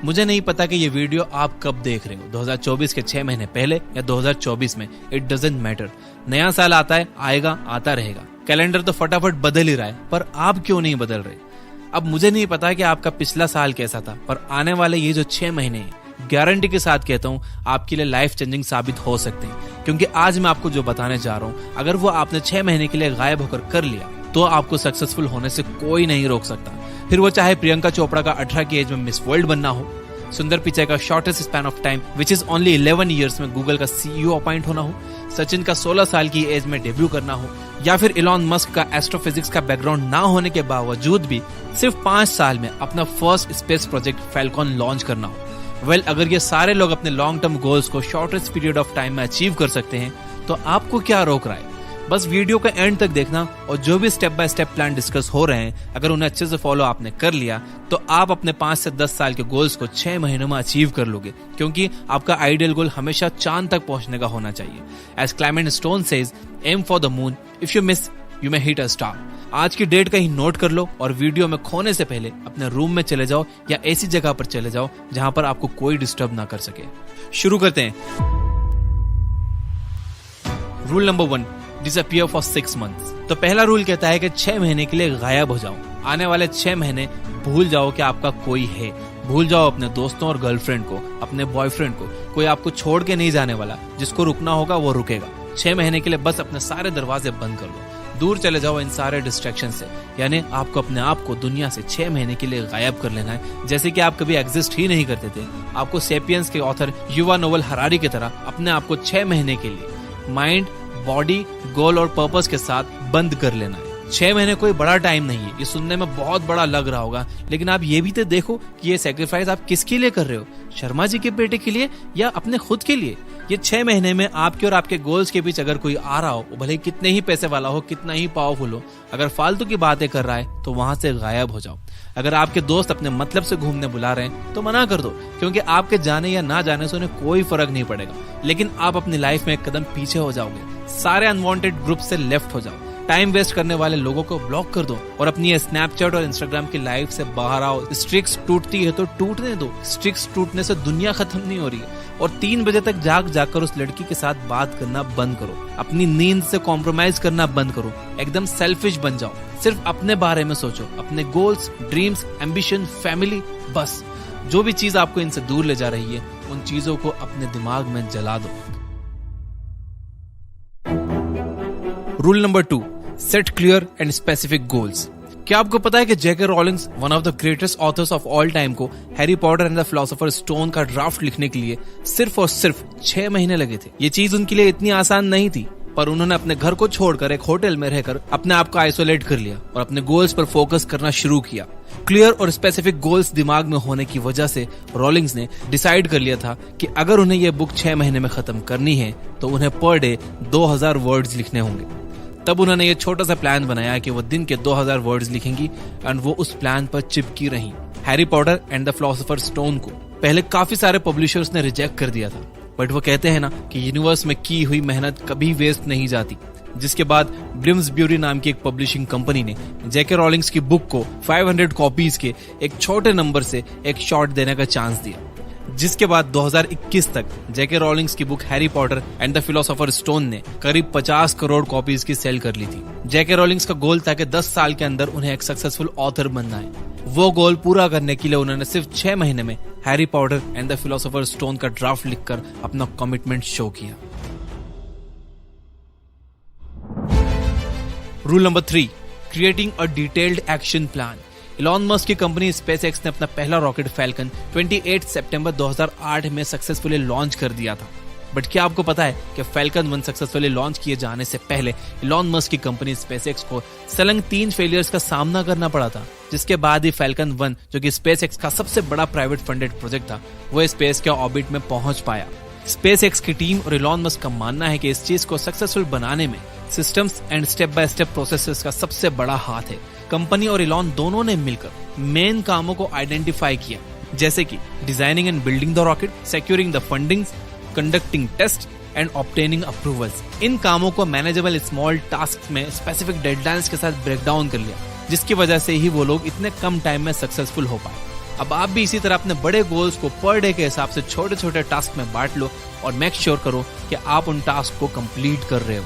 मुझे नहीं पता कि ये वीडियो आप कब देख रहे हो, 2024 के 6 महीने पहले या 2024 में, इट डजंट मैटर। नया साल आता है, आएगा, आता रहेगा। कैलेंडर तो फटाफट बदल ही रहा है, पर आप क्यों नहीं बदल रहे? अब मुझे नहीं पता कि आपका पिछला साल कैसा था, पर आने वाले ये जो 6 महीने हैं, गारंटी के साथ कहता हूँ आपके लिए लाइफ चेंजिंग साबित हो सकते हैं। क्योंकि आज मैं आपको जो बताने जा रहा हूँ, अगर वो आपने 6 महीने के लिए गायब होकर कर लिया तो आपको सक्सेसफुल होने से कोई नहीं रोक सकता। फिर वो चाहे प्रियंका चोपड़ा का 18 की एज में मिस वर्ल्ड बनना हो, सुंदर पिचाई का shortest span of time which is only 11 years में गूगल का CEO अपॉइंट होना हो, सचिन का 16 साल की एज में डेब्यू करना हो, या फिर इलॉन मस्क का एस्ट्रोफिजिक्स का बैकग्राउंड ना होने के बावजूद भी सिर्फ 5 साल में अपना first space project Falcon launch करना हो। अगर ये सारे लोग अपने लॉन्ग टर्म गोल्स को शॉर्टेस्ट पीरियड ऑफ टाइम में अचीव कर सकते हैं तो आपको क्या रोक रहा है? बस वीडियो का एंड तक देखना और जो भी step by step plan discuss हो रहे हैं, अगर उन्हें अच्छे से फॉलो आपने कर लिया तो आप अपने 5 से 10 साल के गोल्स को 6 महीनों में अचीव कर लोगे। क्योंकि आपका आइडियल गोल हमेशा चांद तक पहुंचने का होना चाहिए। As Clement Stone says, aim for the moon, if you miss you may hit a star. आज की डेट कहीं नोट कर लो और वीडियो में खोने से पहले अपने रूम में चले जाओ या ऐसी जगह पर चले जाओ जहां पर आपको कोई डिस्टर्ब ना कर सके। शुरू करते हैं। Rule number 1, disappear for 6 months. तो पहला रूल कहता है कि 6 महीने के लिए गायब हो जाओ। आने वाले 6 महीने भूल जाओ कि आपका कोई है। भूल जाओ अपने दोस्तों और गर्लफ्रेंड को, अपने बॉयफ्रेंड को। कोई आपको छोड़ के नहीं जाने वाला, जिसको रुकना होगा वो रुकेगा। 6 महीने के लिए बस अपने सारे दरवाजे बंद कर लो, दूर चले जाओ इन सारे डिस्ट्रैक्शन से। यानी आपको अपने आप को दुनिया से 6 महीने के लिए गायब कर लेना है, जैसे कि आप कभी एग्जिस्ट ही नहीं करते थे। आपको सेपियंस के ऑथर युवा नोवेल हरारी की तरह अपने आप को 6 महीने के लिए माइंड, बॉडी, गोल और पर्पस के साथ बंद कर लेना है। 6 महीने कोई बड़ा टाइम नहीं है। ये सुनने में बहुत बड़ा लग रहा होगा, लेकिन आप ये भी तो देखो कि ये सैक्रिफाइस आप किसके लिए कर रहे हो? शर्मा जी के बेटे के लिए या अपने खुद के लिए? ये 6 महीने में आपके और आपके गोल्स के बीच अगर कोई आ रहा हो, भले ही कितने ही पैसे वाला हो, कितना ही पावरफुल हो, अगर फालतू की बातें कर रहा है तो वहां से गायब हो जाओ। अगर आपके दोस्त अपने मतलब से घूमने बुला रहे हैं तो मना कर दो, क्योंकि आपके जाने या ना जाने से उन्हें कोई फर्क नहीं पड़ेगा। लेकिन आप अपनी लाइफ में एक कदम पीछे हो जाओगे। सारे अनवांटेड ग्रुप से लेफ्ट हो जाओ। टाइम वेस्ट करने वाले लोगों को ब्लॉक कर दो और अपनी स्नैपचैट और इंस्टाग्राम की लाइफ से बाहर आओ। स्ट्रिक्स टूटती है तो टूटने दो। स्ट्रिक्स टूटने से दुनिया खत्म नहीं हो रही है। और 3 बजे तक जाकर उस लड़की के साथ बात करना बंद करो। अपनी नींद से कॉम्प्रोमाइज करना बंद करो। एकदम सेल्फिश बन जाओ। सिर्फ अपने बारे में सोचो, अपने गोल्स, ड्रीम्स, एम्बिशन, फैमिली। बस जो भी चीज आपको इनसे दूर ले जा रही है, उन चीजों को अपने दिमाग में जला दो। Rule number 2, set clear and specific goals. क्या आपको पता है कि JK Rowlings, one of the greatest authors of all time, को Harry Potter and the philosopher stone का ड्राफ्ट लिखने के लिए सिर्फ और सिर्फ 6 महीने लगे थे। ये चीज उनके लिए इतनी आसान नहीं थी, पर उन्होंने अपने घर को छोड़कर एक होटल में रहकर अपने आप को आइसोलेट कर लिया और अपने गोल्स पर फोकस करना शुरू किया। क्लियर और स्पेसिफिक गोल्स दिमाग में होने की वजह से रॉलिंग्स ने डिसाइड कर लिया था कि अगर उन्हें यह बुक 6 महीने में खत्म करनी है तो उन्हें पर डे 2000 वर्ड्स लिखने होंगे। तब उन्होंने ये छोटा सा प्लान बनाया कि वो दिन के 2000 वर्ड्स लिखेंगी एंड वो उस प्लान पर चिपकी रही। Harry Potter and the philosopher stone को पहले काफी सारे पब्लिशर्स ने रिजेक्ट कर दिया था, बट वो कहते हैं ना कि यूनिवर्स में की हुई मेहनत कभी वेस्ट नहीं जाती। जिसके बाद ब्लिम्सब्यूरी नाम की एक पब्लिशिंग कंपनी ने जेके रॉलिंग्स की बुक को 500 कॉपीज के एक छोटे नंबर से एक शॉर्ट देने का चांस दिया। जिसके बाद 2021 तक जेके रॉलिंग्स की book Harry Potter and the philosopher stone ने करीब 50 करोड़ कॉपीज की सेल कर ली थी। जेके रॉलिंग्स का गोल था कि 10 साल के अंदर उन्हें एक सक्सेसफुल ऑथर बनना है। वो गोल पूरा करने के लिए उन्होंने सिर्फ 6 महीने में Harry Potter and the philosopher stone का ड्राफ्ट लिखकर अपना कमिटमेंट शो किया। Rule number 3, creating a detailed action plan. Elon Musk की कंपनी स्पेसएक्स ने अपना पहला रॉकेट फैल्कन 28 सितंबर 2008 में सक्सेसफुली लॉन्च कर दिया था। बट क्या आपको पता है कि फैल्कन 1 सक्सेसफुली लॉन्च किए जाने से पहले इलॉन मस्क की कंपनी स्पेसएक्स को सलंग 3 फेलियर्स का सामना करना पड़ा था, जिसके बाद ही फैल्कन 1, जो कि स्पेसएक्स का सबसे बड़ा प्राइवेट फंडेड प्रोजेक्ट था, वो स्पेस के ऑर्बिट में पहुंच पाया। स्पेसएक्स की टीम और इलॉन मस्क का मानना है कि इस चीज को सक्सेसफुल बनाने में systems and step by step processes का सबसे बड़ा हाथ है। कंपनी और इलॉन दोनों ने मिलकर मेन कामों को आइडेंटिफाई किया, जैसे कि designing and building the rocket, securing the fundings, conducting test and obtaining approvals. इन कामों को मैनेजेबल स्मॉल टास्क में स्पेसिफिक डेडलाइंस के साथ ब्रेक डाउन कर लिया, जिसकी वजह से ही वो लोग इतने कम टाइम में सक्सेसफुल हो पाए। अब आप भी इसी तरह अपने बड़े गोल्स को पर डे के हिसाब से छोटे छोटे टास्क में बांट लो और मेक श्योर करो कि आप उन टास्क को कंप्लीट कर रहे हो।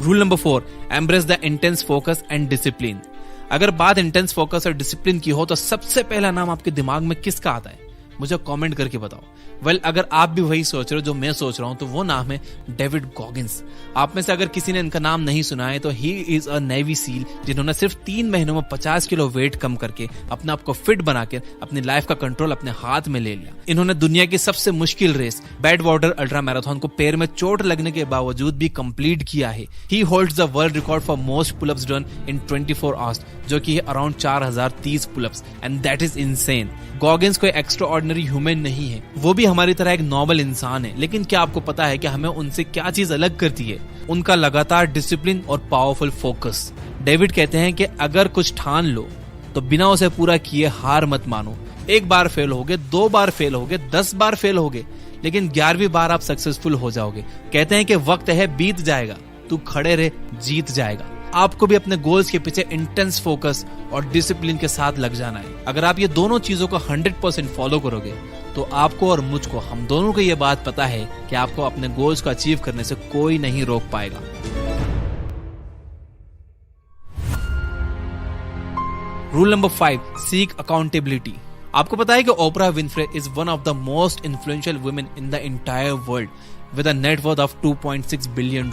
Rule number 4, embrace the intense focus and discipline. अगर बात इंटेंस फोकस और डिसिप्लिन की हो तो सबसे पहला नाम आपके दिमाग में किसका आता है? मुझे कमेंट करके बताओ। अगर आप भी वही सोच रहे हो जो मैं सोच रहा हूं तो वो नाम है डेविड गॉगिंस। आप में से अगर किसी ने इनका नाम नहीं सुना है तो he is a navy seal जिन्होंने सिर्फ 3 महीनों में 50 किलो वेट कम करके अपने आप को फिट बनाकर अपनी लाइफ का कंट्रोल अपने हाथ में ले लिया। इन्होंने दुनिया की सबसे मुश्किल race Badwater ultra marathon को पैर में चोट लगने के बावजूद भी कंप्लीट किया है। ही holds the world record for most pullups done in 24 hours, जो कि है around 4030 pullups, and that is insane. Goggins कोई एक्स्ट्रा ऑर्डिनरी ह्यूमन नहीं है, वो भी हमारी तरह एक नॉर्मल इंसान है। लेकिन क्या आपको पता है कि हमें उनसे क्या चीज अलग करती है? उनका लगातार डिसिप्लिन और पावरफुल फोकस। डेविड कहते हैं कि अगर कुछ ठान लो तो बिना उसे पूरा किए हार मत मानो। 1 बार फेल होगे, 2 बार फेल होगे, 10 बार फेल होगे, लेकिन 11वीं बार आप सक्सेसफुल हो जाओगे। कहते हैं कि वक्त है बीत जाएगा, तू खड़े रहे, जीत जाएगा। आपको भी अपने गोल्स के पीछे इंटेंस फोकस और डिसिप्लिन के साथ लग जाना है। अगर आप ये दोनों चीजों को 100% फॉलो करोगे तो आपको और मुझको, हम दोनों को ये बात पता है कि आपको अपने गोल्स को अचीव करने से कोई नहीं रोक पाएगा। Rule number 5, seek accountability. आपको पता है कि Oprah Winfrey is one of the most influential women in the entire world with a net worth of $2.6 billion.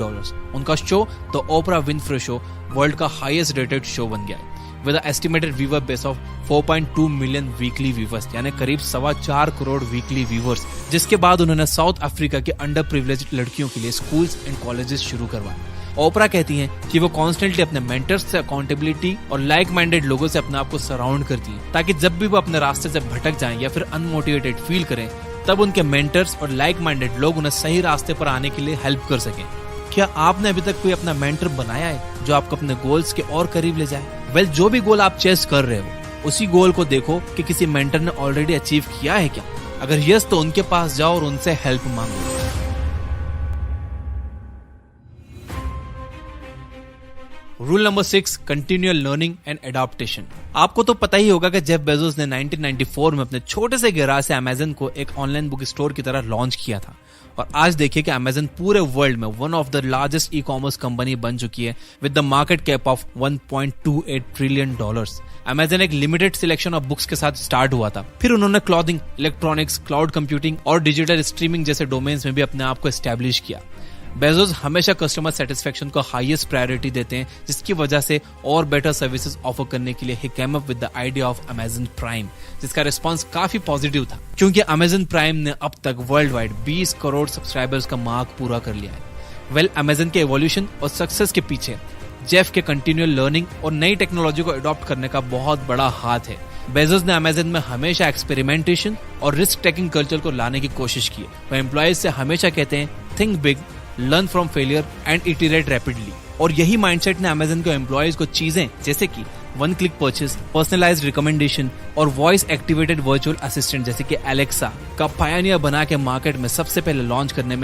उनका show the Oprah Winfrey show world का हाईएस्ट रेटेड शो बन गया है with an estimated viewer base of 4.2 million weekly viewers, यानी करीब 4.25 crore weekly viewers. जिसके बाद उन्होंने साउथ अफ्रीका के अंडर प्रिविलेज्ड लड़कियों के लिए स्कूल्स एंड कॉलेजेस शुरू करवाए। ओपरा कहती हैं कि वो कॉन्स्टेंटली अपने मेंटर्स से अकाउंटेबिलिटी और लाइक माइंडेड लोगों से अपने आप को सराउंड करती है, ताकि जब भी वो अपने रास्ते से भटक जाएं या फिर अनमोटिवेटेड फील करें तब उनके मेंटर्स और लाइक माइंडेड लोग उन्हें सही रास्ते पर आने के लिए हेल्प कर सकें। क्या आपने अभी तक कोई अपना मेंटर बनाया है जो आपको अपने गोल्स के और करीब ले जाए? जो भी गोल आप चेस कर रहे हो उसी गोल को देखो कि किसी मेंटर ने ऑलरेडी अचीव किया है क्या। अगर यस तो उनके पास जाओ और उनसे हेल्प मांगो। Rule number 6, continual learning and adaptation. आपको तो पता ही होगा कि जेफ बेजोस ने 1994 में अपने छोटे से गैराज से अमेज़न को एक ऑनलाइन बुक स्टोर की तरह लॉन्च किया था, और आज देखिए कि अमेज़न पूरे वर्ल्ड में one of the largest e commerce company बन चुकी है with the market cap of $1.28 trillion. Amazon एक लिमिटेड सिलेक्शन ऑफ बुक्स के साथ स्टार्ट हुआ था, फिर उन्होंने क्लॉथिंग, इलेक्ट्रॉनिक्स, क्लाउड कंप्यूटिंग और डिजिटल स्ट्रीमिंग जैसे डोमेन्स में भी अपने आप को एस्टैब्लिश किया। बेजोस हमेशा कस्टमर सेटिस्फेक्शन को हाईएस्ट प्रायोरिटी देते हैं, जिसकी वजह से और बेटर सर्विसेज ऑफर करने के लिए ही came up with the idea of Amazon Prime, जिसका रिस्पांस काफी पॉजिटिव था, क्योंकि अमेज़न प्राइम ने अब तक वर्ल्ड वाइड 20 करोड़ सब्सक्राइबर्स का मार्क पूरा कर लिया है। अमेज़न के एवोल्यूशन और सक्सेस के पीछे जेफ के कंटिन्यूअल लर्निंग और नई टेक्नोलॉजी को अडॉप्ट करने का बहुत बड़ा हाथ है। बेजोस ने अमेज़न में हमेशा एक्सपेरिमेंटेशन और रिस्क टेकिंग कल्चर को लाने की कोशिश की है। वह एम्प्लॉयज से हमेशा कहते हैं, think big, learn from failure and iterate rapidly. और यही माइंडसेट ने अमेज़न के एम्प्लॉयज को चीजें जैसे कि 1 क्लिक परचेज, पर्सनलाइज्ड रिकमेंडेशन और वॉइस एक्टिवेटेड वर्चुअल असिस्टेंट जैसे कि एलेक्सा का पायनियर बना के मार्केट में सबसे पहले लॉन्च करने में